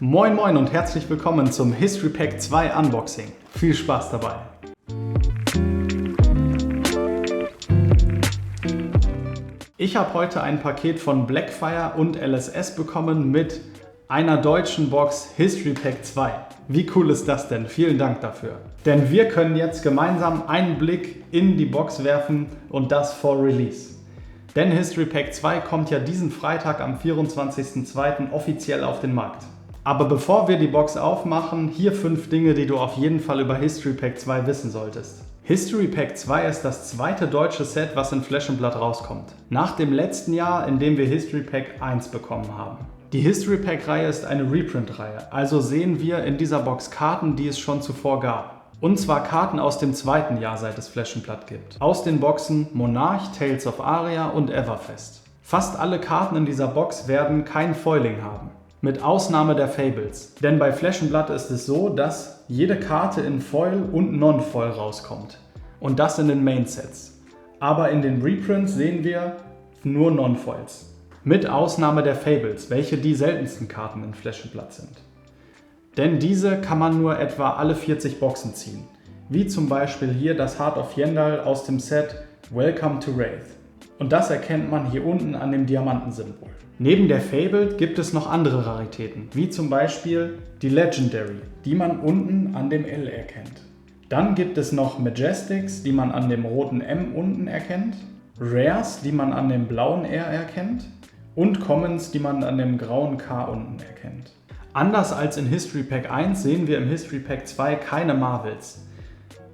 Moin moin und herzlich willkommen zum History Pack 2 Unboxing. Viel Spaß dabei! Ich habe heute ein Paket von Blackfire und LSS bekommen mit einer deutschen Box History Pack 2. Wie cool ist das denn? Vielen Dank dafür. Denn wir können jetzt gemeinsam einen Blick in die Box werfen und das vor Release. Denn History Pack 2 kommt ja diesen Freitag am 24.02. offiziell auf den Markt. Aber bevor wir die Box aufmachen, hier 5 Dinge, die du auf jeden Fall über History Pack 2 wissen solltest. History Pack 2 ist das zweite deutsche Set, was in Flesh & Blood rauskommt. Nach dem letzten Jahr, in dem wir History Pack 1 bekommen haben. Die History Pack Reihe ist eine Reprint-Reihe, also sehen wir in dieser Box Karten, die es schon zuvor gab. Und zwar Karten aus dem zweiten Jahr, seit es Flesh & Blood gibt. Aus den Boxen Monarch, Tales of Aria und Everfest. Fast alle Karten in dieser Box werden kein Foiling haben. Mit Ausnahme der Fables. Denn bei Flesh & Blood ist es so, dass jede Karte in Foil und Non-Foil rauskommt. Und das in den Main-Sets. Aber in den Reprints sehen wir nur Non-Foils. Mit Ausnahme der Fables, welche die seltensten Karten in Flesh & Blood sind. Denn diese kann man nur etwa alle 40 Boxen ziehen. Wie zum Beispiel hier das Heart of Yendal aus dem Set Welcome to Wraith. Und das erkennt man hier unten an dem Diamantensymbol. Neben der Fabled gibt es noch andere Raritäten, wie zum Beispiel die Legendary, die man unten an dem L erkennt. Dann gibt es noch Majestics, die man an dem roten M unten erkennt, Rares, die man an dem blauen R erkennt und Commons, die man an dem grauen K unten erkennt. Anders als in History Pack 1 sehen wir im History Pack 2 keine Marvels.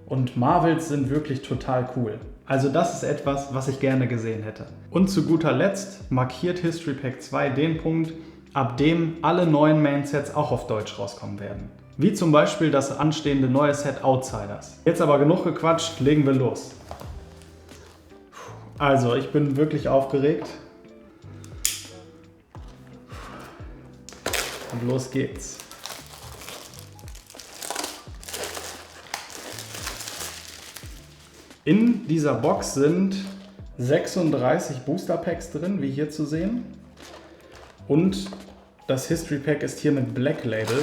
Und Marvels sind wirklich total cool. Also das ist etwas, was ich gerne gesehen hätte. Und zu guter Letzt markiert History Pack 2 den Punkt, ab dem alle neuen Main-Sets auch auf Deutsch rauskommen werden. Wie zum Beispiel das anstehende neue Set Outsiders. Jetzt aber genug gequatscht, legen wir los. Also, ich bin wirklich aufgeregt. Und los geht's. In dieser Box sind 36 Booster Packs drin, wie hier zu sehen. Und das History Pack ist hier mit Black Label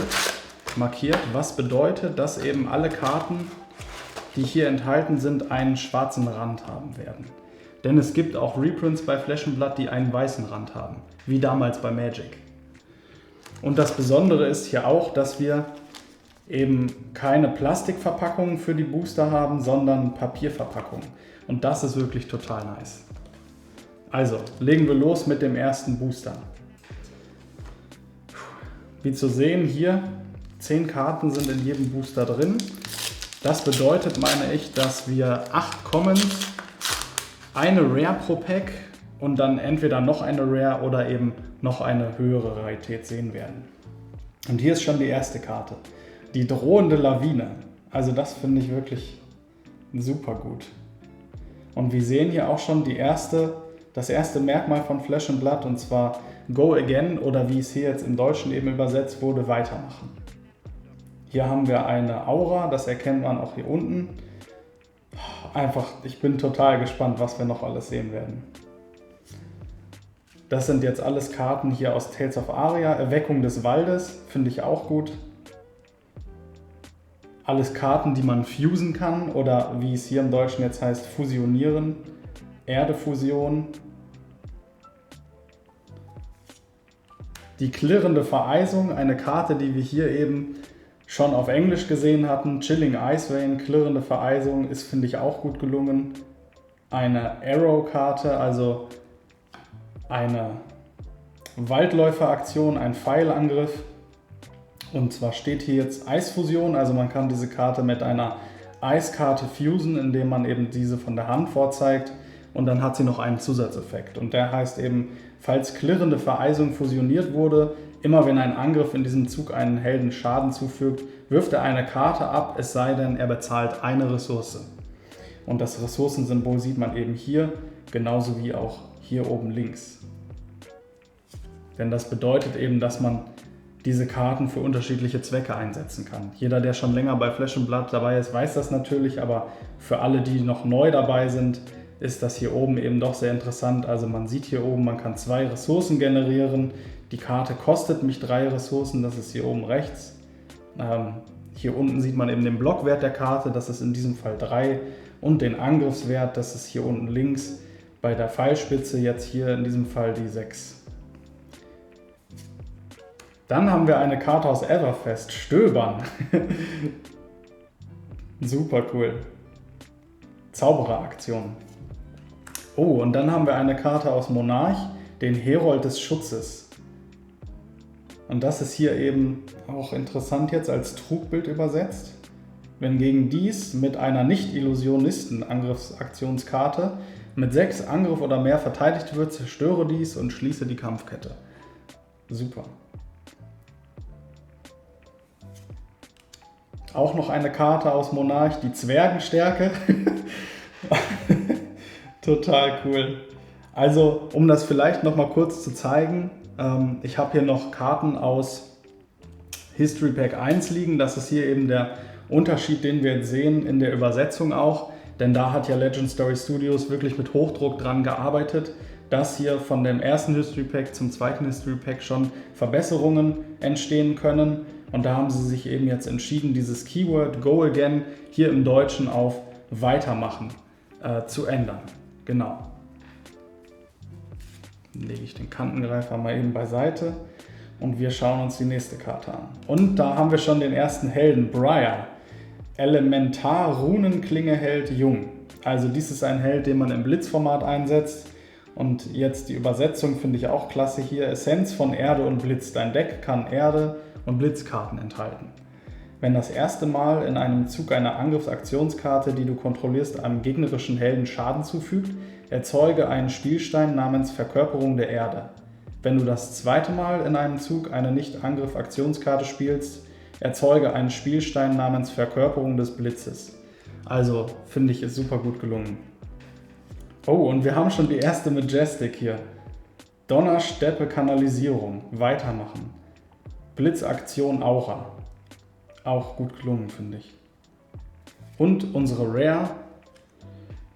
markiert, was bedeutet, dass eben alle Karten, die hier enthalten sind, einen schwarzen Rand haben werden. Denn es gibt auch Reprints bei Flesh & Blood, die einen weißen Rand haben, wie damals bei Magic. Und das Besondere ist hier auch, dass wir eben keine Plastikverpackungen für die Booster haben, sondern Papierverpackungen. Und das ist wirklich total nice. Also, legen wir los mit dem ersten Booster. Wie zu sehen hier, 10 Karten sind in jedem Booster drin. Das bedeutet, meine ich, dass wir 8 Commons, eine Rare pro Pack und dann entweder noch eine Rare oder eben noch eine höhere Rarität sehen werden. Und hier ist schon die erste Karte. Die drohende Lawine. Also das finde ich wirklich super gut. Und wir sehen hier auch schon das erste Merkmal von Flesh & Blood, und zwar Go Again, oder wie es hier jetzt im Deutschen eben übersetzt wurde, weitermachen. Hier haben wir eine Aura, das erkennt man auch hier unten. Einfach, ich bin total gespannt, was wir noch alles sehen werden. Das sind jetzt alles Karten hier aus Tales of Aria. Erweckung des Waldes, finde ich auch gut. Alles Karten, die man fusen kann, oder wie es hier im Deutschen jetzt heißt, fusionieren. Erdefusion. Die klirrende Vereisung, eine Karte, die wir hier eben schon auf Englisch gesehen hatten. Chilling Ice Vein, klirrende Vereisung, ist, finde ich, auch gut gelungen. Eine Arrow-Karte, also eine Waldläuferaktion, ein Pfeilangriff. Und zwar steht hier jetzt Eisfusion, also man kann diese Karte mit einer Eiskarte fusen, indem man eben diese von der Hand vorzeigt, und dann hat sie noch einen Zusatzeffekt. Und der heißt eben, falls klirrende Vereisung fusioniert wurde, immer wenn ein Angriff in diesem Zug einen Helden Schaden zufügt, wirft er eine Karte ab, es sei denn, er bezahlt eine Ressource. Und das Ressourcensymbol sieht man eben hier, genauso wie auch hier oben links. Denn das bedeutet eben, dass man diese Karten für unterschiedliche Zwecke einsetzen kann. Jeder, der schon länger bei Flesh & Blood dabei ist, weiß das natürlich, aber für alle, die noch neu dabei sind, ist das hier oben eben doch sehr interessant. Also man sieht hier oben, man kann 2 Ressourcen generieren, Die Karte kostet mich 3 Ressourcen, das ist hier oben rechts. Hier unten sieht man eben den Blockwert der Karte, das ist in diesem Fall 3. Und den Angriffswert, das ist hier unten links bei der Pfeilspitze, jetzt hier in diesem Fall die 6. Dann haben wir eine Karte aus Everfest, Stöbern. Super cool. Zaubereraktion. Oh, und dann haben wir eine Karte aus Monarch, den Herold des Schutzes. Und das ist hier eben auch interessant jetzt als Trugbild übersetzt. Wenn gegen dies mit einer Nicht-Illusionisten-Angriffsaktionskarte mit 6 Angriff oder mehr verteidigt wird, zerstöre dies und schließe die Kampfkette. Super. Auch noch eine Karte aus Monarch, die Zwergenstärke. Total cool. Also, um das vielleicht noch mal kurz zu zeigen, ich habe hier noch Karten aus History Pack 1 liegen. Das ist hier eben der Unterschied, den wir jetzt sehen in der Übersetzung auch. Denn da hat ja Legend Story Studios wirklich mit Hochdruck dran gearbeitet, dass hier von dem ersten History Pack zum zweiten History Pack schon Verbesserungen entstehen können. Und da haben sie sich eben jetzt entschieden, dieses Keyword Go Again hier im Deutschen auf Weitermachen zu ändern. Genau. Dann lege ich den Kantengreifer mal eben beiseite und wir schauen uns die nächste Karte an. Und da haben wir schon den ersten Helden, Briar. Elementar-Runenklinge-Held Jung. Also dies ist ein Held, den man im Blitzformat einsetzt. Und jetzt die Übersetzung finde ich auch klasse hier. Essenz von Erde und Blitz. Dein Deck kann Erde und Blitzkarten enthalten. Wenn das erste Mal in einem Zug eine Angriffsaktionskarte, die du kontrollierst, einem gegnerischen Helden Schaden zufügt, erzeuge einen Spielstein namens Verkörperung der Erde. Wenn du das zweite Mal in einem Zug eine Nicht-Angriff-Aktionskarte spielst, erzeuge einen Spielstein namens Verkörperung des Blitzes. Also finde ich es super gut gelungen. Oh, und wir haben schon die erste Majestic hier. Donnersteppe Kanalisierung. Weitermachen. Blitzaktion Aura. Auch gut gelungen, finde ich. Und unsere Rare,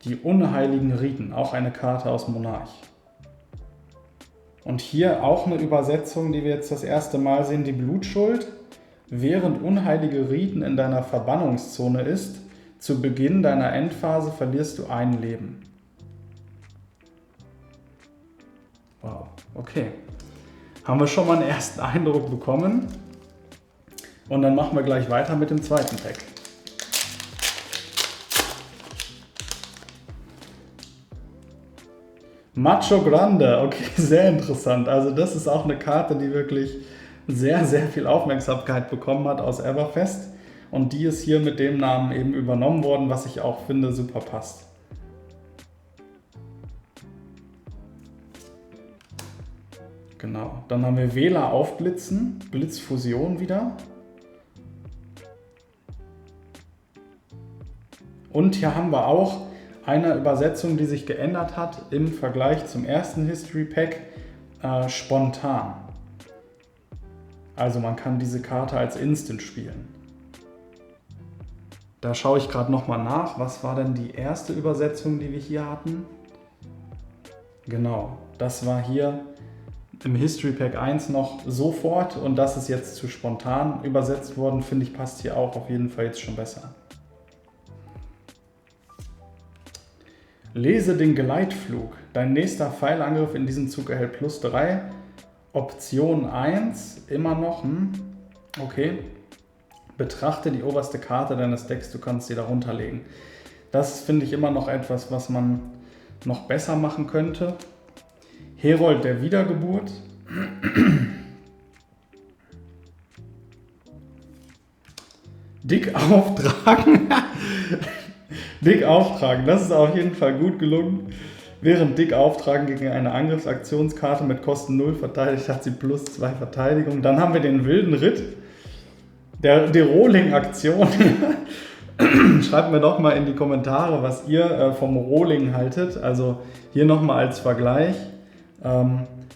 die Unheiligen Riten, auch eine Karte aus Monarch. Und hier auch eine Übersetzung, die wir jetzt das erste Mal sehen, die Blutschuld. Während unheilige Riten in deiner Verbannungszone ist, zu Beginn deiner Endphase verlierst du ein Leben. Wow, okay. Haben wir schon mal einen ersten Eindruck bekommen. Und dann machen wir gleich weiter mit dem zweiten Pack. Macho Grande, okay, sehr interessant. Also das ist auch eine Karte, die wirklich sehr, sehr viel Aufmerksamkeit bekommen hat aus Everfest. Und die ist hier mit dem Namen eben übernommen worden, was ich auch finde super passt. Genau, dann haben wir Wähler aufblitzen, Blitzfusion wieder. Und hier haben wir auch eine Übersetzung, die sich geändert hat im Vergleich zum ersten History Pack, spontan. Also man kann diese Karte als Instant spielen. Da schaue ich gerade nochmal nach, was war denn die erste Übersetzung, die wir hier hatten? Genau, das war hier im History Pack 1 noch sofort und das ist jetzt zu spontan übersetzt worden, finde ich passt hier auch auf jeden Fall jetzt schon besser. Lese den Geleitflug. Dein nächster Pfeilangriff in diesem Zug erhält +3. Option 1, immer noch, okay. Betrachte die oberste Karte deines Decks, du kannst sie da runterlegen. Das finde ich immer noch etwas, was man noch besser machen könnte. Herold der Wiedergeburt. Dick auftragen. Dick auftragen, das ist auf jeden Fall gut gelungen. Während Dick auftragen gegen eine Angriffsaktionskarte mit Kosten 0 verteidigt, hat sie +2 Verteidigung. Dann haben wir den wilden Ritt. Die Rolling-Aktion. Schreibt mir doch mal in die Kommentare, was ihr vom Rolling haltet. Also hier nochmal als Vergleich.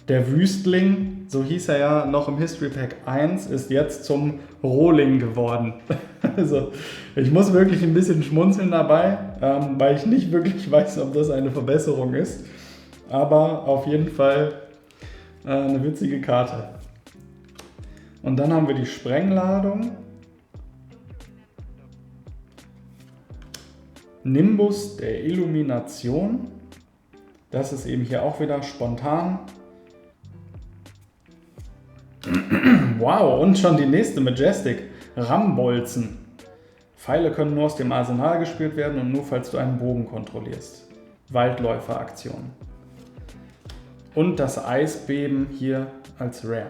Der Wüstling, so hieß er ja noch im History Pack 1, ist jetzt zum Rolling geworden. Also ich muss wirklich ein bisschen schmunzeln dabei, weil ich nicht wirklich weiß, ob das eine Verbesserung ist. Aber auf jeden Fall Eine witzige Karte. Und dann haben wir die Sprengladung. Nimbus der Illumination. Das ist eben hier auch wieder spontan. Wow, und schon die nächste Majestic. Rambolzen. Pfeile können nur aus dem Arsenal gespielt werden und nur falls du einen Bogen kontrollierst. Waldläufer-Aktion. Und das Eisbeben hier als Rare.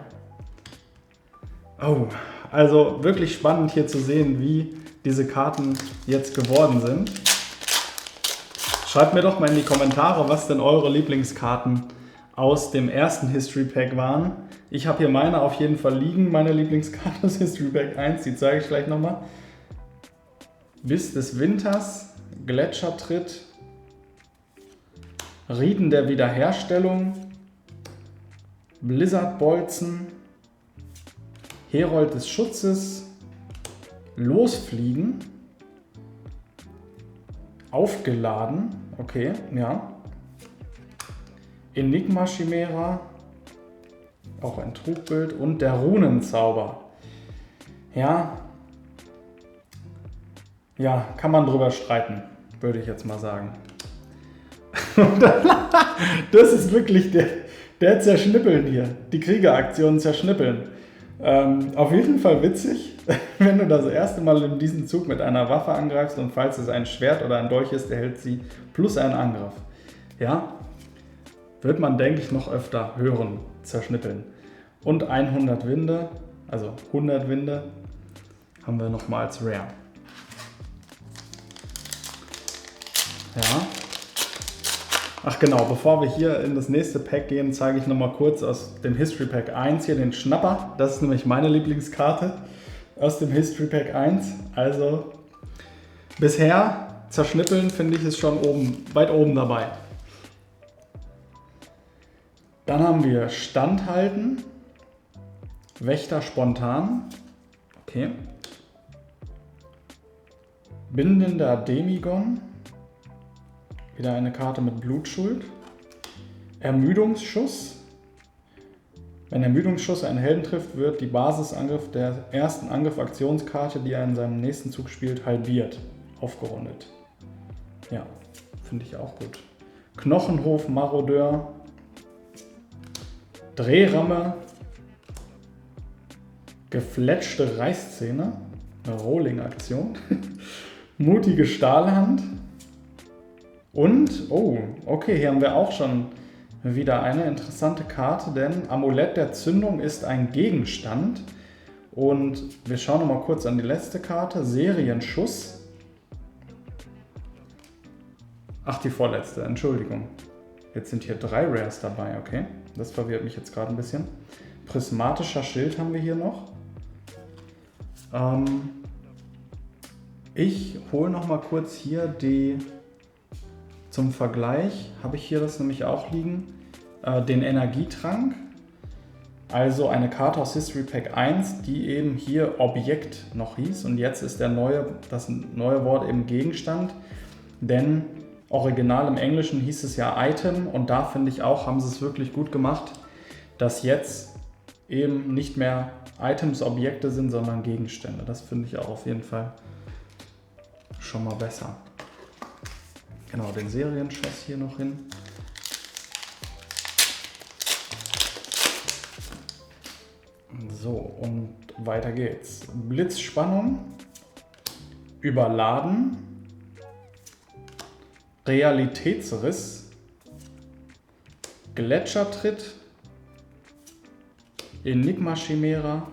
Oh, also wirklich spannend hier zu sehen, wie diese Karten jetzt geworden sind. Schreibt mir doch mal in die Kommentare, was denn eure Lieblingskarten aus dem ersten History Pack waren. Ich habe hier meine auf jeden Fall liegen, meine Lieblingskarte aus History Pack 1, die zeige ich gleich nochmal. Biss des Winters, Gletschertritt, Rieden der Wiederherstellung, Blizzardbolzen, Herold des Schutzes, Losfliegen, aufgeladen, okay, ja, Enigma Chimera, auch ein Trugbild und der Runenzauber. Ja, kann man drüber streiten, würde ich jetzt mal sagen. Das ist wirklich der Zerschnippeln hier, die Kriegeraktion Zerschnippeln. Auf jeden Fall witzig, wenn du das erste Mal in diesem Zug mit einer Waffe angreifst und falls es ein Schwert oder ein Dolch ist, erhält sie plus einen Angriff. Ja, wird man, denke ich, noch öfter hören, Zerschnippeln. Und 100 Winde, also 100 Winde, haben wir nochmal als Rare. Ja. Ach genau, bevor wir hier in das nächste Pack gehen, zeige ich nochmal kurz aus dem History Pack 1 hier den Schnapper. Das ist nämlich meine Lieblingskarte aus dem History Pack 1. Also bisher Zerschnippeln finde ich ist schon weit oben dabei. Dann haben wir Standhalten, Wächter spontan, okay. Bindender Demigon. Wieder eine Karte mit Blutschuld. Ermüdungsschuss. Wenn Ermüdungsschuss einen Helden trifft, wird die Basisangriff der ersten Angriff-Aktionskarte, die er in seinem nächsten Zug spielt, halbiert. Aufgerundet. Ja, finde ich auch gut. Knochenhof-Marodeur. Drehramme. Gefletschte Reißzähne. Eine Rolling-Aktion. Mutige Stahlhand. Und, oh, okay, hier haben wir auch schon wieder eine interessante Karte, denn Amulett der Zündung ist ein Gegenstand. Und wir schauen noch mal kurz an die letzte Karte, Serienschuss. Ach, die vorletzte, Entschuldigung. Jetzt sind hier 3 Rares dabei, okay. Das verwirrt mich jetzt gerade ein bisschen. Prismatischer Schild haben wir hier noch. Ich hole noch mal kurz hier die... Zum Vergleich habe ich hier das nämlich auch liegen, den Energietrank, also eine Karte aus History Pack 1, die eben hier Objekt noch hieß und jetzt ist das neue Wort eben Gegenstand, denn original im Englischen hieß es ja Item und da finde ich auch, haben sie es wirklich gut gemacht, dass jetzt eben nicht mehr Items Objekte sind, sondern Gegenstände. Das finde ich auch auf jeden Fall schon mal besser. Genau, den Serienschuss hier noch hin. So, und weiter geht's. Blitzspannung, Überladen, Realitätsriss, Gletschertritt, Enigma Chimera,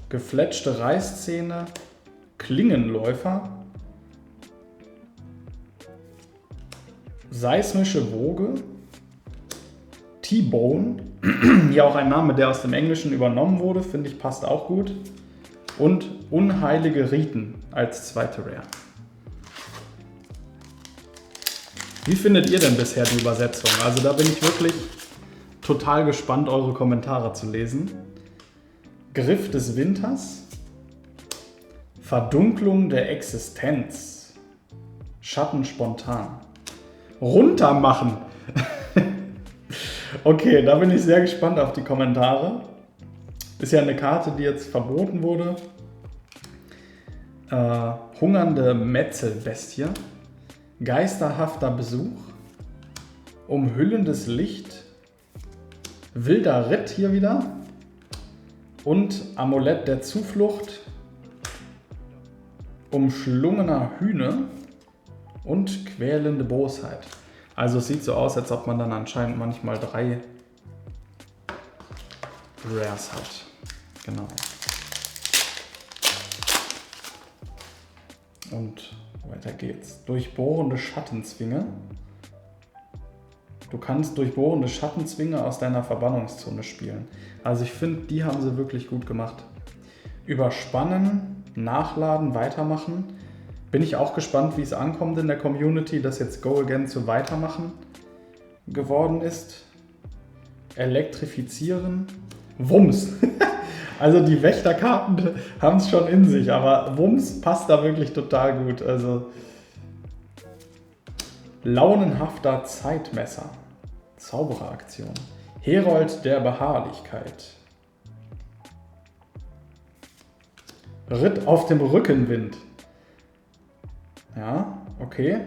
gefletschte Reißzähne, Klingenläufer, seismische Woge, T-Bone, hier auch ein Name, der aus dem Englischen übernommen wurde, finde ich passt auch gut. Und unheilige Riten als zweite Rare. Wie findet ihr denn bisher die Übersetzung? Also da bin ich wirklich total gespannt, eure Kommentare zu lesen. Griff des Winters, Verdunklung der Existenz, Schatten spontan. Runtermachen. Okay, da bin ich sehr gespannt auf die Kommentare. Ist ja eine Karte, die jetzt verboten wurde. Hungernde Metzelbestie. Geisterhafter Besuch. Umhüllendes Licht. Wilder Ritt hier wieder. Und Amulett der Zuflucht. Umschlungener Hühne. Und quälende Bosheit. Also es sieht so aus, als ob man dann anscheinend manchmal 3 Rares hat. Genau. Und weiter geht's. Durchbohrende Schattenzwinge. Du kannst durchbohrende Schattenzwinge aus deiner Verbannungszone spielen. Also ich finde, die haben sie wirklich gut gemacht. Überspannen, nachladen, weitermachen. Bin ich auch gespannt, wie es ankommt in der Community, dass jetzt Go Again zu Weitermachen geworden ist. Elektrifizieren. Wumms. Also die Wächterkarten haben es schon in sich, aber Wumms passt da wirklich total gut. Also launenhafter Zeitmesser. Zaubereraktion. Herold der Beharrlichkeit. Ritt auf dem Rückenwind. Ja, okay.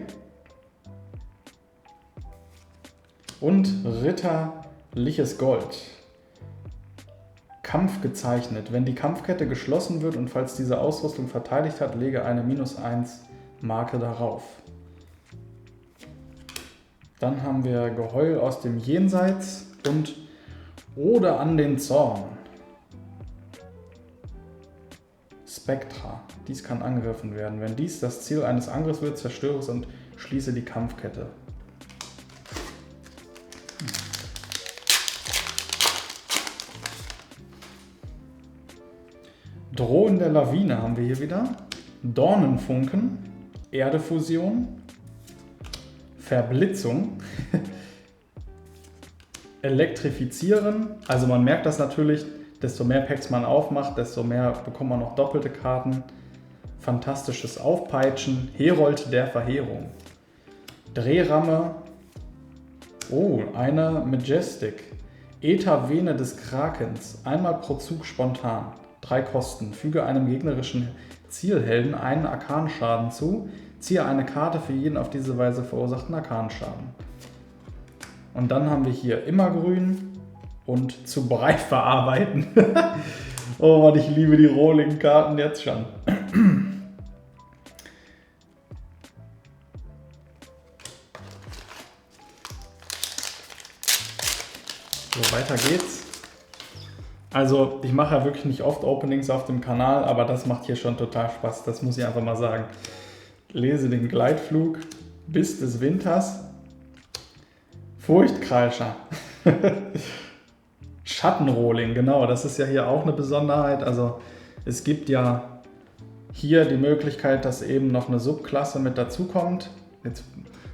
Und ritterliches Gold. Kampf gezeichnet. Wenn die Kampfkette geschlossen wird und falls diese Ausrüstung verteidigt hat, lege eine -1 Marke darauf. Dann haben wir Geheul aus dem Jenseits und Ode an den Zorn. Spektra. Dies kann angegriffen werden. Wenn dies das Ziel eines Angriffs wird, zerstöre es und schließe die Kampfkette. Drohende Lawine haben wir hier wieder. Dornenfunken. Erdefusion. Verblitzung. Elektrifizieren. Also man merkt das natürlich, desto mehr Packs man aufmacht, desto mehr bekommt man noch doppelte Karten. Fantastisches Aufpeitschen. Herold der Verheerung. Drehramme. Oh, eine Majestic. Äthervene des Krakens. Einmal pro Zug spontan. 3 Kosten. Füge einem gegnerischen Zielhelden einen Arkanschaden zu. Ziehe eine Karte für jeden auf diese Weise verursachten Arkanschaden. Und dann haben wir hier Immergrün und zu Brei verarbeiten. Oh Mann, ich liebe die Rolling-Karten jetzt schon. So, weiter geht's. Also, ich mache ja wirklich nicht oft Openings auf dem Kanal, aber das macht hier schon total Spaß, das muss ich einfach mal sagen. Lese den Gleitflug bis des Winters. Furchtkreischer. Schattenrolling, genau, das ist ja hier auch eine Besonderheit. Also, es gibt ja hier die Möglichkeit, dass eben noch eine Subklasse mit dazukommt. Jetzt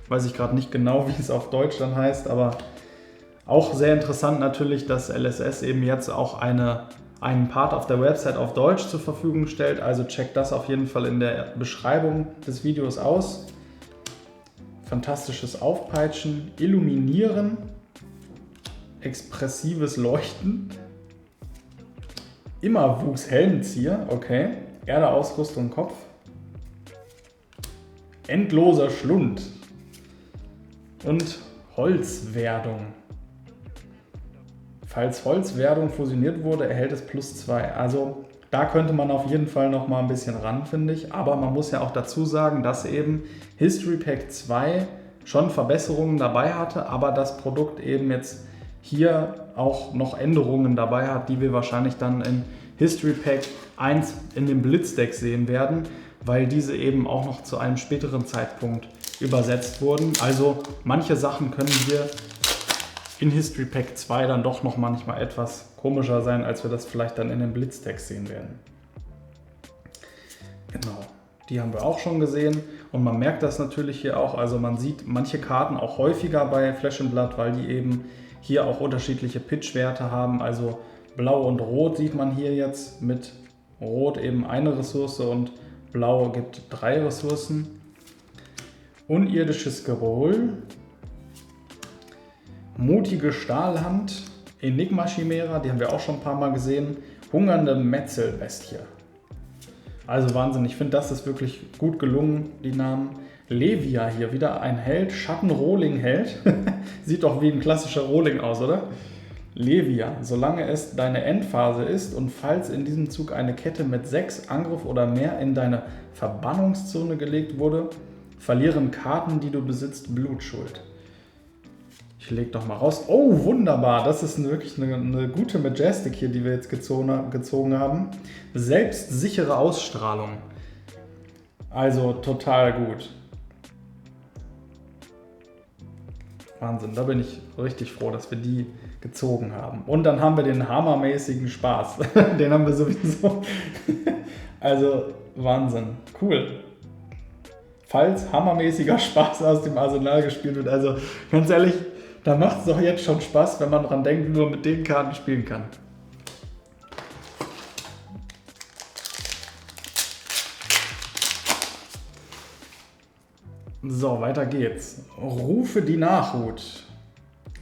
weiß ich gerade nicht genau, wie es auf Deutsch dann heißt, aber auch sehr interessant natürlich, dass LSS eben jetzt auch einen Part auf der Website auf Deutsch zur Verfügung stellt. Also checkt das auf jeden Fall in der Beschreibung des Videos aus. Fantastisches Aufpeitschen, Illuminieren, expressives Leuchten, Immerwuchs Helmzieher, okay, Erdeausrüstung Kopf, endloser Schlund und Holzwerdung. Falls Holzwerdung fusioniert wurde, erhält es +2. Also da könnte man auf jeden Fall noch mal ein bisschen ran, finde ich. Aber man muss ja auch dazu sagen, dass eben History Pack 2 schon Verbesserungen dabei hatte, aber das Produkt eben jetzt hier auch noch Änderungen dabei hat, die wir wahrscheinlich dann in History Pack 1 in dem Blitzdeck sehen werden, weil diese eben auch noch zu einem späteren Zeitpunkt übersetzt wurden. Also manche Sachen können hier in History Pack 2 dann doch noch manchmal etwas komischer sein, als wir das vielleicht dann in den Blitzdecks sehen werden. Genau, die haben wir auch schon gesehen und man merkt das natürlich hier auch, also man sieht manche Karten auch häufiger bei Flesh and Blood, weil die eben hier auch unterschiedliche Pitch-Werte haben, also Blau und Rot sieht man hier jetzt, mit Rot eben eine Ressource und Blau gibt 3 Ressourcen. Unirdisches Gerohl. Mutige Stahlhand, Enigma Chimera, die haben wir auch schon ein paar Mal gesehen. Hungernde Metzelbestie. Also Wahnsinn, ich finde, das ist wirklich gut gelungen, die Namen. Levia hier, wieder ein Held, Schatten-Rohling-Held. Sieht doch wie ein klassischer Rohling aus, oder? Levia, solange es deine Endphase ist und falls in diesem Zug eine Kette mit 6 Angriff oder mehr in deine Verbannungszone gelegt wurde, verlieren Karten, die du besitzt, Blutschuld. Ich lege doch mal raus. Oh, wunderbar. Das ist wirklich eine gute Majestic hier, die wir jetzt gezogen haben. Selbstsichere Ausstrahlung. Also total gut. Wahnsinn, da bin ich richtig froh, dass wir die gezogen haben. Und dann haben wir den hammermäßigen Spaß. Den haben wir sowieso. Also Wahnsinn. Cool. Falls hammermäßiger Spaß aus dem Arsenal gespielt wird. Also ganz ehrlich, da macht es doch jetzt schon Spaß, wenn man dran denkt, wie man mit den Karten spielen kann. So, weiter geht's. Rufe die Nachhut.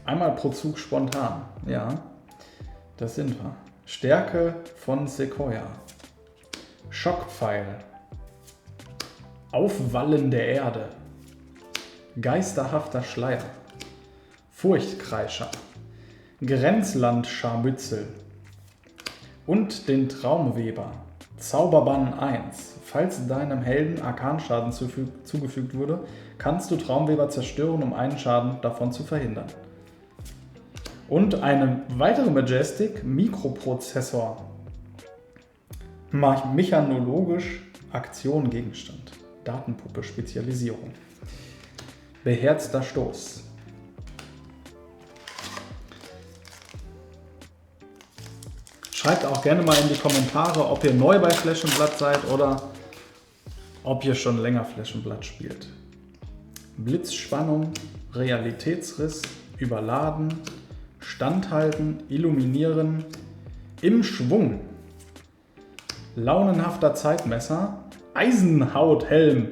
Einmal pro Zug spontan. Ja, das sind wir. Stärke von Sequoia. Schockpfeil. Aufwallen der Erde. Geisterhafter Schleier. Furchtkreischer. Grenzlandscharmützel. Und den Traumweber. Zauberbann 1. Falls deinem Helden Arkanschaden zugefügt wurde, kannst du Traumweber zerstören, um einen Schaden davon zu verhindern. Und eine weitere Majestic, Mikroprozessor. Mechanologisch, Aktion, Gegenstand. Datenpuppe, Spezialisierung. Beherzter Stoß. Schreibt auch gerne mal in die Kommentare, ob ihr neu bei Flesh & Blood seid oder ob ihr schon länger Flesh & Blood spielt. Blitzspannung, Realitätsriss, Überladen, Standhalten, Illuminieren, im Schwung, launenhafter Zeitmesser, Eisenhauthelm.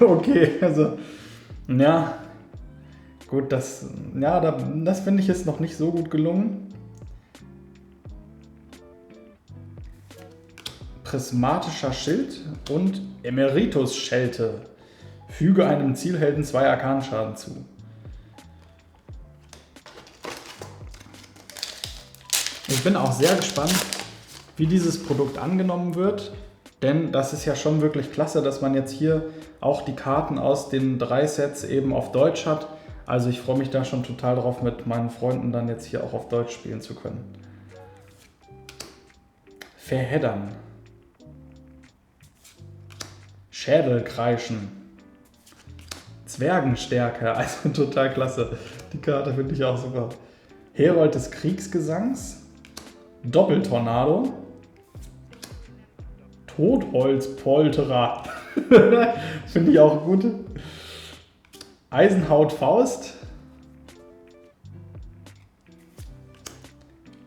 Okay, also, ja, gut, das finde ich jetzt noch nicht so gut gelungen. Prismatischer Schild und Emeritus-Schelte. Füge einem Zielhelden 2 Arkanschaden zu. Ich bin auch sehr gespannt, wie dieses Produkt angenommen wird, denn das ist ja schon wirklich klasse, dass man jetzt hier auch die Karten aus den 3 Sets eben auf Deutsch hat. Also ich freue mich da schon total drauf, mit meinen Freunden dann jetzt hier auch auf Deutsch spielen zu können. Verheddern. Schädelkreischen. Zwergenstärke, also total klasse. Die Karte finde ich auch super. Herold des Kriegsgesangs. Doppeltornado. Totholzpolterer. Finde ich auch gut. Eisenhautfaust.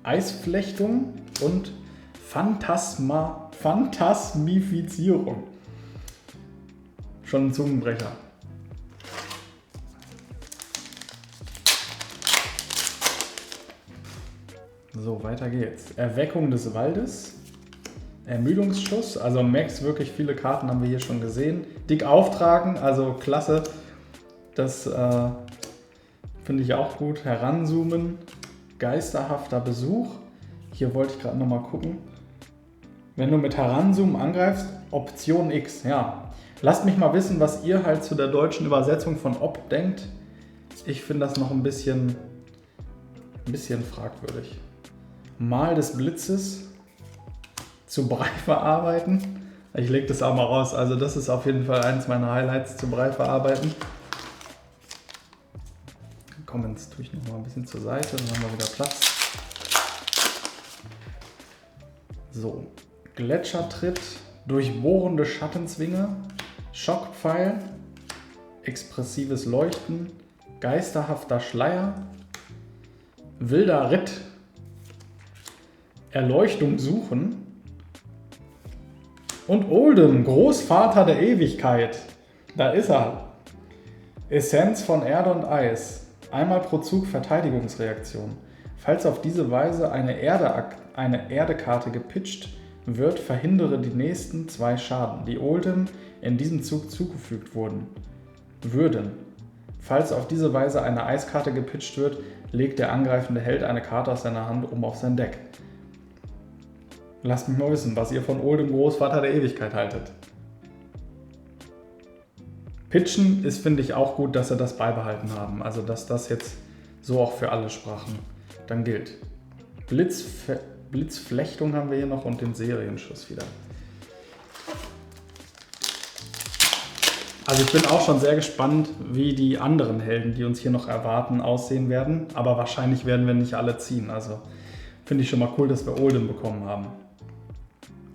Eisflechtung und Phantasmifizierung. Schon ein Zungenbrecher. So, weiter geht's. Erweckung des Waldes. Ermüdungsschuss. Also Max, wirklich viele Karten haben wir hier schon gesehen. Dick auftragen, also klasse. Das finde ich auch gut. Heranzoomen. Geisterhafter Besuch. Hier wollte ich gerade nochmal gucken. Wenn du mit Heranzoomen angreifst, Option X. Ja. Lasst mich mal wissen, was ihr halt zu der deutschen Übersetzung von Ob denkt. Ich finde das noch ein bisschen fragwürdig. Mal des Blitzes zu Brei verarbeiten. Ich lege das auch mal raus. Also das ist auf jeden Fall eines meiner Highlights, zu Brei verarbeiten. Komm, jetzt tue ich noch mal ein bisschen zur Seite, dann haben wir wieder Platz. So, Gletschertritt, durchbohrende Schattenzwinge, Schockpfeil, expressives Leuchten, geisterhafter Schleier, wilder Ritt, Erleuchtung suchen und Oldhim, Großvater der Ewigkeit. Da ist er. Essenz von Erde und Eis. Einmal pro Zug Verteidigungsreaktion. Falls auf diese Weise eine Erdekarte gepitcht wird, verhindere die nächsten 2 Schaden, die Oldhim in diesem Zug zugefügt würden. Falls auf diese Weise eine Eiskarte gepitcht wird, legt der angreifende Held eine Karte aus seiner Hand auf sein Deck. Lasst mich mal wissen, was ihr von Oldhim Großvater der Ewigkeit haltet. Pitchen ist, finde ich, auch gut, dass sie das beibehalten haben. Also, dass das jetzt so auch für alle Sprachen dann gilt. Blitzflechtung haben wir hier noch und den Serienschuss wieder. Also ich bin auch schon sehr gespannt, wie die anderen Helden, die uns hier noch erwarten, aussehen werden. Aber wahrscheinlich werden wir nicht alle ziehen. Also finde ich schon mal cool, dass wir Oldhim bekommen haben.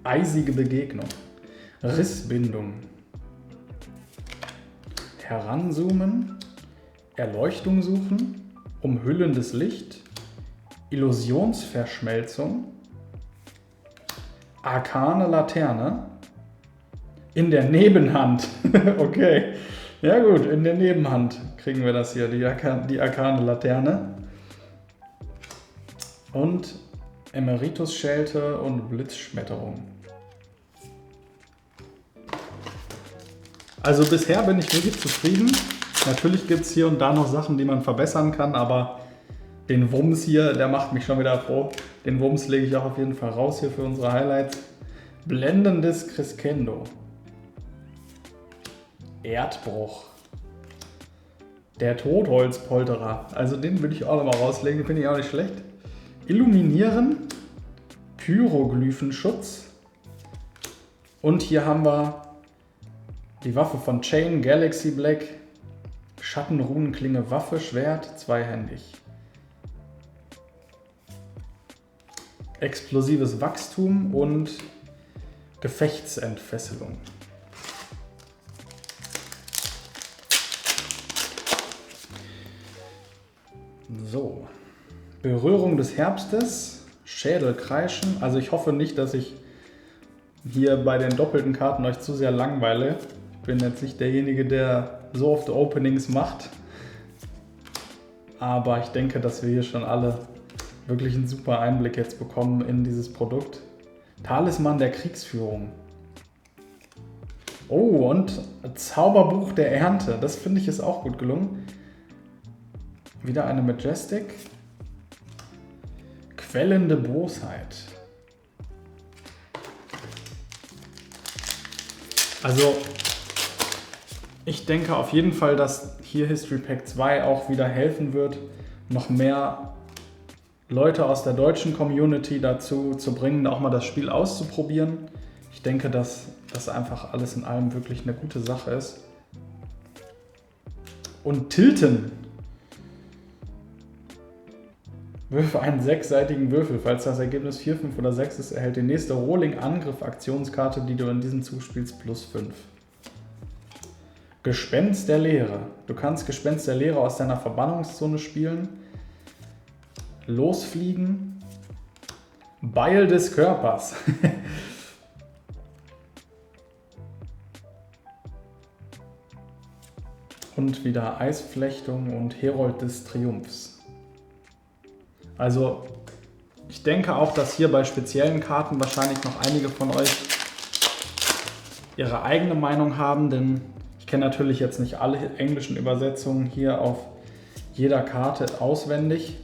Eisige Begegnung. Rissbindung. Heranzoomen. Erleuchtung suchen. Umhüllendes Licht. Illusionsverschmelzung. Arkane Laterne. In der Nebenhand. Okay. Ja gut, in der Nebenhand kriegen wir das hier, die arkane Laterne. Und Emeritus-Schelte und Blitzschmetterung. Also bisher bin ich wirklich zufrieden. Natürlich gibt es hier und da noch Sachen, die man verbessern kann, aber den Wumms hier, der macht mich schon wieder froh. Den Wumms lege ich auch auf jeden Fall raus hier für unsere Highlights. Blendendes Crescendo. Erdbruch. Der Totholzpolterer. Also den würde ich auch noch mal rauslegen, finde ich auch nicht schlecht. Illuminieren. Pyroglyphenschutz. Und hier haben wir die Waffe von Chain, Galaxy Black. Schattenrunenklinge, Waffe, Schwert, zweihändig. Explosives Wachstum und Gefechtsentfesselung. So, Berührung des Herbstes, Schädelkreischen. Also ich hoffe nicht, dass ich hier bei den doppelten Karten euch zu sehr langweile. Ich bin jetzt nicht derjenige, der so oft Openings macht. Aber ich denke, dass wir hier schon alle wirklich einen super Einblick jetzt bekommen in dieses Produkt. Talisman der Kriegsführung. Oh, und Zauberbuch der Ernte. Das finde ich ist auch gut gelungen. Wieder eine Majestic. Quellende Bosheit. Also, ich denke auf jeden Fall, dass hier History Pack 2 auch wieder helfen wird, noch mehr Leute aus der deutschen Community dazu zu bringen, auch mal das Spiel auszuprobieren. Ich denke, dass das einfach alles in allem wirklich eine gute Sache ist. Und Tilten. Würfe einen 6-seitigen Würfel. Falls das Ergebnis 4, 5 oder 6 ist, erhält die nächste Rolling-Angriff-Aktionskarte, die du in diesem Zug spielst, +5. Gespenst der Leere. Du kannst Gespenst der Leere aus deiner Verbannungszone spielen. Losfliegen. Beil des Körpers. Und wieder Eisflechtung und Herold des Triumphs. Also ich denke auch, dass hier bei speziellen Karten wahrscheinlich noch einige von euch ihre eigene Meinung haben, denn ich kenne natürlich jetzt nicht alle englischen Übersetzungen hier auf jeder Karte auswendig.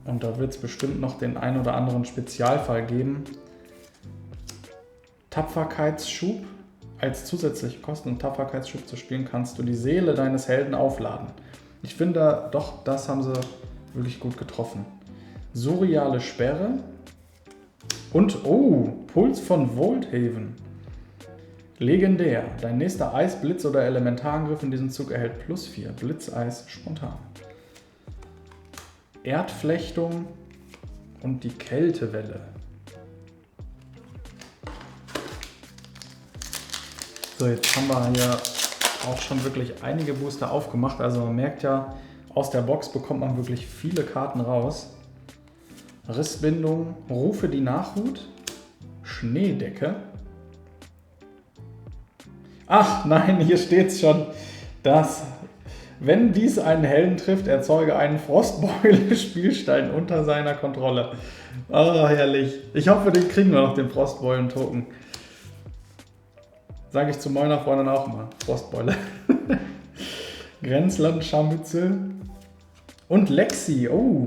Und da wird es bestimmt noch den ein oder anderen Spezialfall geben. Tapferkeitsschub. Als zusätzliche Kosten und Tapferkeitsschub zu spielen, kannst du die Seele deines Helden aufladen. Ich finde doch, das haben sie wirklich gut getroffen. Surreale Sperre. Und, oh, Puls von Volthaven. Legendär. Dein nächster Eis-, Blitz- oder Elementarangriff in diesem Zug erhält +4. Blitzeis spontan. Erdflechtung und die Kältewelle. So, jetzt haben wir hier auch schon wirklich einige Booster aufgemacht. Also man merkt ja, aus der Box bekommt man wirklich viele Karten raus. Rissbindung, Rufe die Nachhut, Schneedecke. Ach nein, hier steht es schon. Das Wenn dies einen Helden trifft, erzeuge einen Frostbeule-Spielstein unter seiner Kontrolle. Oh, herrlich. Ich hoffe, den kriegen wir noch, den Frostbeulen-Token. Sage ich zu meiner Freundin auch mal. Frostbeule. Grenzland-Scharmützel. Und Lexi. Oh.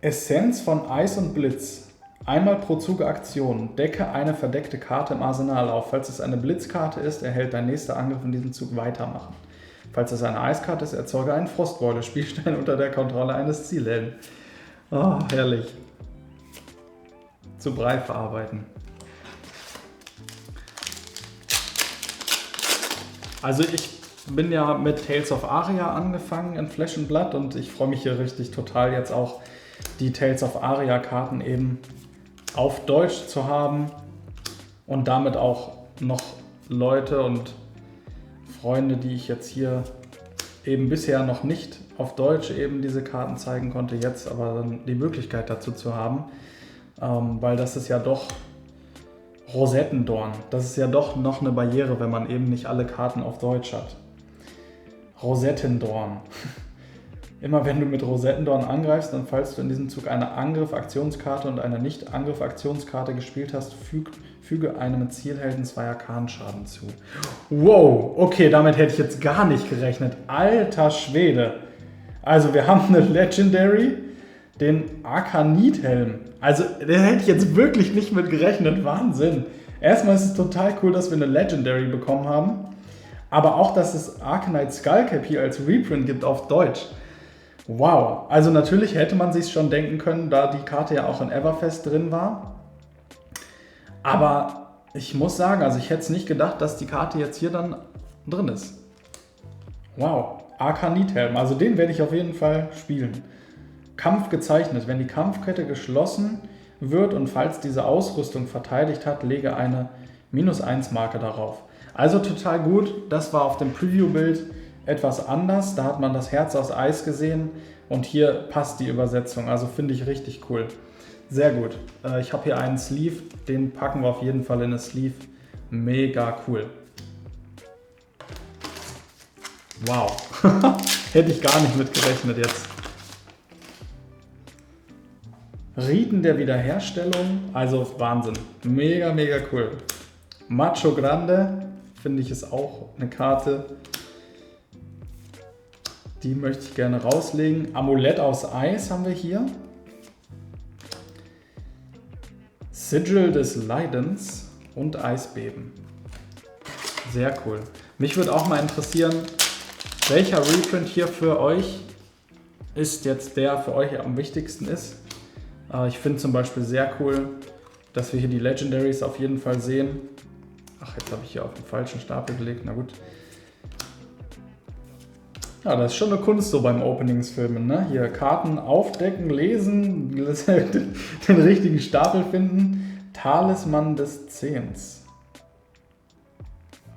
Essenz von Eis und Blitz. Einmal pro Zug Aktion. Decke eine verdeckte Karte im Arsenal auf. Falls es eine Blitzkarte ist, erhält dein nächster Angriff in diesem Zug weitermachen. Falls es eine Eiskarte ist, erzeuge einen Frostbeule-Spielstein unter der Kontrolle eines Zielhelden. Oh, herrlich. Zu Brei verarbeiten. Also ich bin ja mit Tales of Aria angefangen in Flesh and Blood und ich freue mich hier richtig total jetzt auch die Tales of Aria Karten eben auf Deutsch zu haben und damit auch noch Leute und Freunde, die ich jetzt hier eben bisher noch nicht auf Deutsch eben diese Karten zeigen konnte, jetzt aber dann die Möglichkeit dazu zu haben, weil das ist ja doch Rosettendorn. Das ist ja doch noch eine Barriere, wenn man eben nicht alle Karten auf Deutsch hat. Rosettendorn. Immer wenn du mit Rosettendorn angreifst, dann falls du in diesem Zug eine Angriff-Aktionskarte und eine Nicht-Angriff-Aktionskarte gespielt hast, füge einem Zielhelden 2 Arkanschaden zu. Wow, okay, damit hätte ich jetzt gar nicht gerechnet. Alter Schwede. Also wir haben eine Legendary, den Arkanit-Helm. Also der hätte ich jetzt wirklich nicht mit gerechnet. Wahnsinn. Erstmal ist es total cool, dass wir eine Legendary bekommen haben. Aber auch, dass es Arcanite Skullcap hier als Reprint gibt auf Deutsch. Wow. Also natürlich hätte man sich schon denken können, da die Karte ja auch in Everfest drin war. Aber ich muss sagen, also ich hätte es nicht gedacht, dass die Karte jetzt hier dann drin ist. Wow. Arkanit-Helm. Also den werde ich auf jeden Fall spielen. Kampf gezeichnet. Wenn die Kampfkette geschlossen wird und falls diese Ausrüstung verteidigt hat, lege eine -1 Marke darauf. Also total gut. Das war auf dem Preview-Bild etwas anders. Da hat man das Herz aus Eis gesehen und hier passt die Übersetzung. Also finde ich richtig cool. Sehr gut. Ich habe hier einen Sleeve. Den packen wir auf jeden Fall in eine Sleeve. Mega cool. Wow. Hätte ich gar nicht mit gerechnet jetzt. Riten der Wiederherstellung, also Wahnsinn. Mega, mega cool. Macho Grande, finde ich, ist auch eine Karte. Die möchte ich gerne rauslegen. Amulett aus Eis haben wir hier. Sigil des Leidens und Eisbeben. Sehr cool. Mich würde auch mal interessieren, welcher Reprint hier für euch ist jetzt der für euch am wichtigsten ist. Ich finde zum Beispiel sehr cool, dass wir hier die Legendaries auf jeden Fall sehen. Ach, jetzt habe ich hier auf den falschen Stapel gelegt, na gut. Ja, das ist schon eine Kunst so beim Openingsfilmen, ne? Hier Karten aufdecken, lesen, den richtigen Stapel finden. Talisman des Zehns.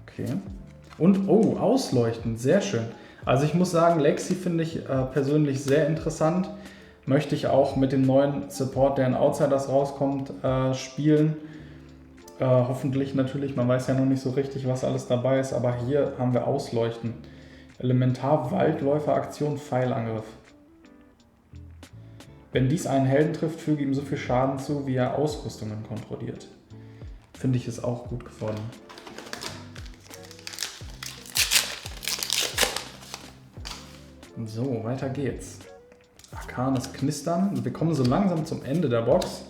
Okay. Und, oh, ausleuchten, sehr schön. Also ich muss sagen, Lexi finde ich persönlich sehr interessant. Möchte ich auch mit dem neuen Support, der in Outsiders rauskommt, spielen. Hoffentlich natürlich, man weiß ja noch nicht so richtig, was alles dabei ist, aber hier haben wir Ausleuchten. Elementar Waldläufer Aktion Pfeilangriff. Wenn dies einen Helden trifft, füge ihm so viel Schaden zu, wie er Ausrüstungen kontrolliert. Finde ich es auch gut geworden. So, weiter geht's. Arkanes Knistern. Wir kommen so langsam zum Ende der Box.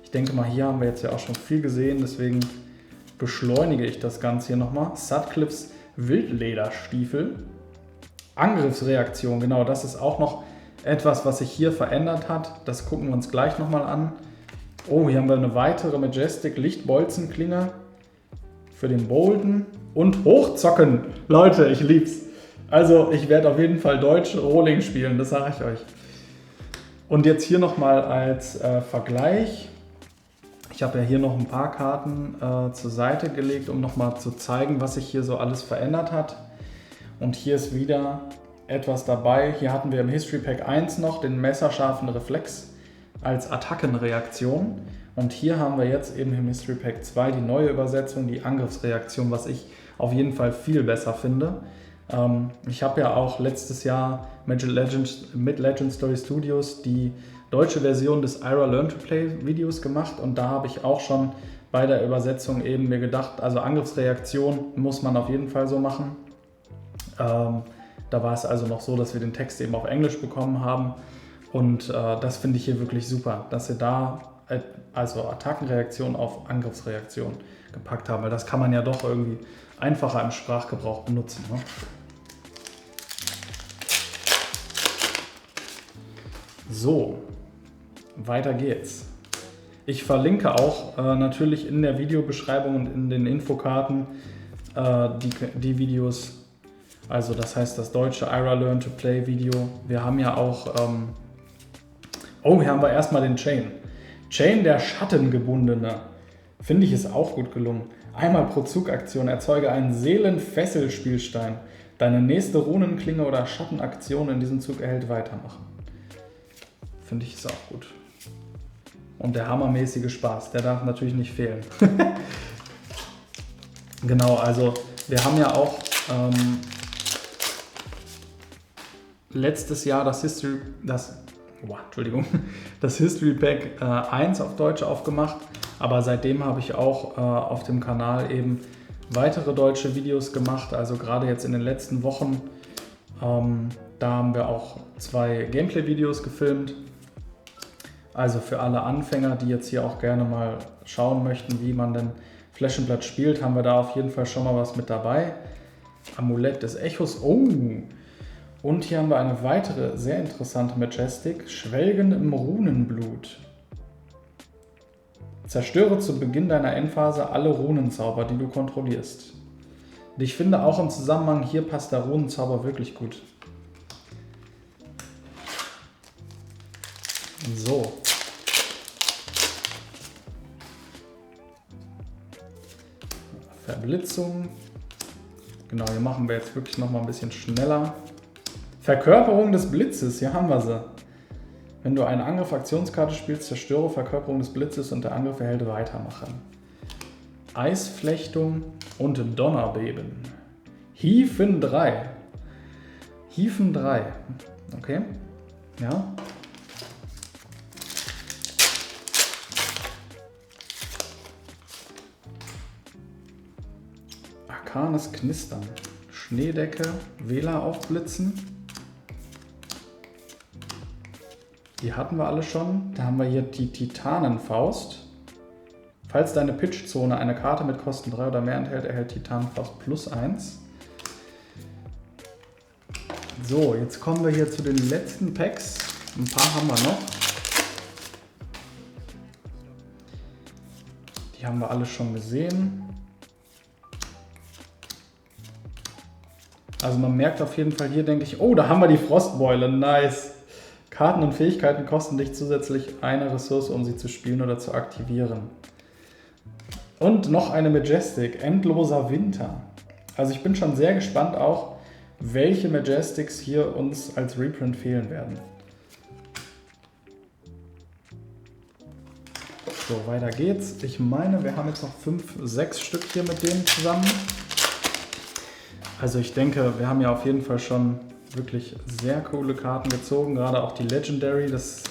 Ich denke mal, hier haben wir jetzt ja auch schon viel gesehen, deswegen beschleunige ich das Ganze hier nochmal. Sutcliffes Wildlederstiefel. Angriffsreaktion, genau, das ist auch noch etwas, was sich hier verändert hat. Das gucken wir uns gleich nochmal an. Oh, hier haben wir eine weitere Majestic Lichtbolzenklinge für den Bolden und Hochzocken. Leute, ich lieb's. Also ich werde auf jeden Fall Deutsch Rolling spielen, das sage ich euch. Und jetzt hier nochmal als Vergleich. Ich habe ja hier noch ein paar Karten zur Seite gelegt, um nochmal zu zeigen, was sich hier so alles verändert hat. Und hier ist wieder etwas dabei. Hier hatten wir im History Pack 1 noch den messerscharfen Reflex als Attackenreaktion. Und hier haben wir jetzt eben im History Pack 2 die neue Übersetzung, die Angriffsreaktion, was ich auf jeden Fall viel besser finde. Ich habe ja auch letztes Jahr mit Legend Story Studios die deutsche Version des Ira Learn to Play Videos gemacht und da habe ich auch schon bei der Übersetzung eben mir gedacht, also Angriffsreaktion muss man auf jeden Fall so machen. Da war es also noch so, dass wir den Text eben auf Englisch bekommen haben und das finde ich hier wirklich super, dass sie da also Attackenreaktion auf Angriffsreaktion gepackt haben, weil das kann man ja doch irgendwie einfacher im Sprachgebrauch benutzen. Ne? So, weiter geht's. Ich verlinke auch natürlich in der Videobeschreibung und in den Infokarten die Videos. Also das heißt das deutsche Ira Learn to Play Video. Wir haben ja auch, hier haben wir erstmal den Chain. Chain, der Schattengebundene. Finde ich, ist auch gut gelungen. Einmal pro Zugaktion erzeuge einen Seelenfesselspielstein. Deine nächste Runenklinge oder Schattenaktion in diesem Zug erhält Weitermachen. Finde ich, ist auch gut. Und der hammermäßige Spaß, der darf natürlich nicht fehlen. Genau, also wir haben ja auch letztes Jahr das History Pack 1 auf Deutsch aufgemacht, aber seitdem habe ich auch auf dem Kanal eben weitere deutsche Videos gemacht, also gerade jetzt in den letzten Wochen, da haben wir auch 2 Gameplay-Videos gefilmt, also für alle Anfänger, die jetzt hier auch gerne mal schauen möchten, wie man denn Flesh and Blood spielt, haben wir da auf jeden Fall schon mal was mit dabei. Amulett des Echos, und hier haben wir eine weitere sehr interessante Majestic, Schwelgen im Runenblut. Zerstöre zu Beginn deiner Endphase alle Runenzauber, die du kontrollierst. Und ich finde auch im Zusammenhang hier passt der Runenzauber wirklich gut. So. Verblitzung. Genau, hier machen wir jetzt wirklich noch mal ein bisschen schneller. Verkörperung des Blitzes, hier haben wir sie. Wenn du eine Angriff-Aktionskarte spielst, zerstöre Verkörperung des Blitzes und der Angriff erhält Weitermachen. Eisflechtung und Donnerbeben. Hiefen 3. Hiefen 3. Okay. Ja. Arkanes Knistern. Schneedecke. Wähler aufblitzen. Die hatten wir alle schon. Da haben wir hier die Titanenfaust. Falls deine Pitchzone eine Karte mit Kosten 3 oder mehr enthält, erhält Titanenfaust +1. So, jetzt kommen wir hier zu den letzten Packs. Ein paar haben wir noch. Die haben wir alle schon gesehen. Also man merkt auf jeden Fall hier, denke ich, da haben wir die Frostbeule, nice. Karten und Fähigkeiten kosten dich zusätzlich eine Ressource, um sie zu spielen oder zu aktivieren. Und noch eine Majestic, Endloser Winter. Also ich bin schon sehr gespannt auch, welche Majestics hier uns als Reprint fehlen werden. So, weiter geht's. Ich meine, wir haben jetzt noch 5, 6 Stück hier mit denen zusammen. Also ich denke, wir haben ja auf jeden Fall schon wirklich sehr coole Karten gezogen, gerade auch die Legendary, das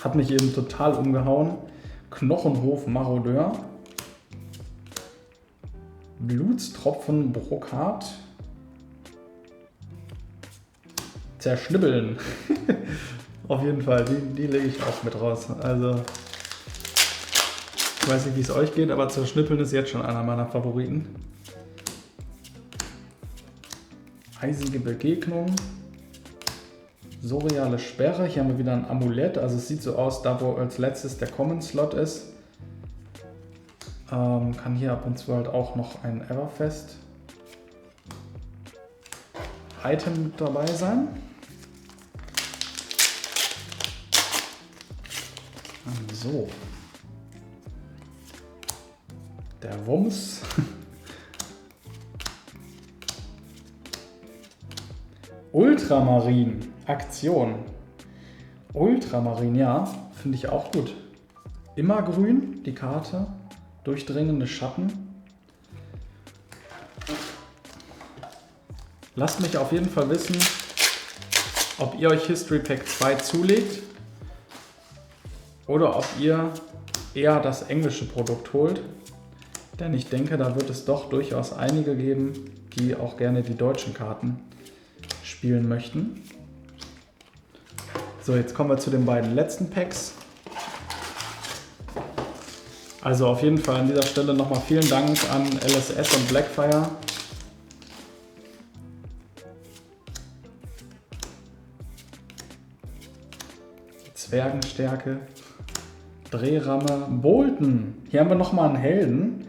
hat mich eben total umgehauen. Knochenhof Marodeur, Blutstropfen Brokat, Zerschnibbeln. Auf jeden Fall, die lege ich auch mit raus. Also ich weiß nicht, wie es euch geht, aber Zerschnippeln ist jetzt schon einer meiner Favoriten. Eisige Begegnung. Surreale Sperre. Hier haben wir wieder ein Amulett. Also es sieht so aus, da wo als letztes der Common Slot ist. Kann hier ab und zu halt auch noch ein Everfest Item mit dabei sein. So. Der Wumms. Ultramarin. Aktion. Ultramarin, ja, finde ich auch gut. Immergrün, die Karte. Durchdringende Schatten. Lasst mich auf jeden Fall wissen, ob ihr euch History Pack 2 zulegt oder ob ihr eher das englische Produkt holt. Denn ich denke, da wird es doch durchaus einige geben, die auch gerne die deutschen Karten spielen möchten. So, jetzt kommen wir zu den beiden letzten Packs. Also auf jeden Fall an dieser Stelle nochmal vielen Dank an LSS und Blackfire. Zwergenstärke, Drehramme, Bolton. Hier haben wir nochmal einen Helden.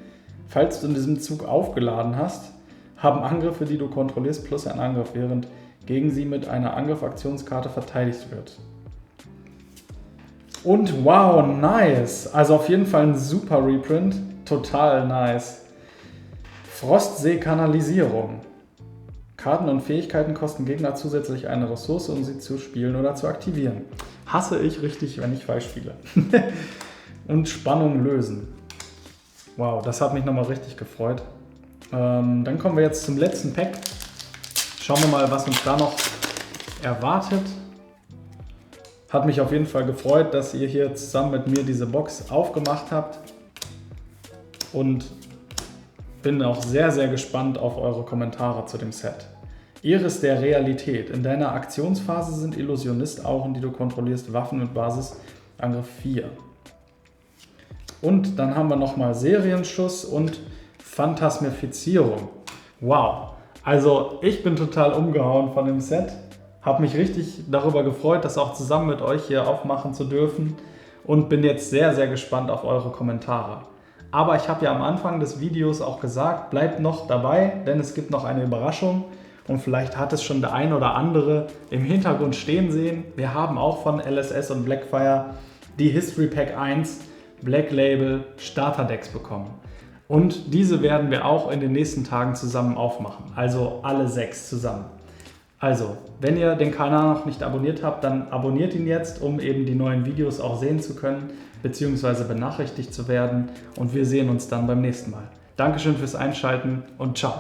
Falls du in diesem Zug aufgeladen hast, haben Angriffe, die du kontrollierst, plus ein Angriff, während gegen sie mit einer Angriff-Aktionskarte verteidigt wird. Und wow, nice! Also auf jeden Fall ein super Reprint. Total nice. Frostsee-Kanalisierung. Karten und Fähigkeiten kosten Gegner zusätzlich eine Ressource, um sie zu spielen oder zu aktivieren. Hasse ich richtig, wenn ich falsch spiele. Und Spannung lösen. Wow, das hat mich nochmal richtig gefreut. Dann kommen wir jetzt zum letzten Pack. Schauen wir mal, was uns da noch erwartet. Hat mich auf jeden Fall gefreut, dass ihr hier zusammen mit mir diese Box aufgemacht habt. Und bin auch sehr, sehr gespannt auf eure Kommentare zu dem Set. Iris der Realität. In deiner Aktionsphase sind Illusionist-Auren, die du kontrollierst, Waffen mit Basis Angriff 4. Und dann haben wir nochmal Serienschuss und Phantasmifizierung. Wow, also ich bin total umgehauen von dem Set. Habe mich richtig darüber gefreut, das auch zusammen mit euch hier aufmachen zu dürfen. Und bin jetzt sehr, sehr gespannt auf eure Kommentare. Aber ich habe ja am Anfang des Videos auch gesagt, bleibt noch dabei, denn es gibt noch eine Überraschung. Und vielleicht hat es schon der ein oder andere im Hintergrund stehen sehen. Wir haben auch von LSS und Blackfire die History Pack 1 Black Label Starter Decks bekommen. Und diese werden wir auch in den nächsten Tagen zusammen aufmachen. Also alle 6 zusammen. Also, wenn ihr den Kanal noch nicht abonniert habt, dann abonniert ihn jetzt, um eben die neuen Videos auch sehen zu können, beziehungsweise benachrichtigt zu werden. Und wir sehen uns dann beim nächsten Mal. Dankeschön fürs Einschalten und ciao.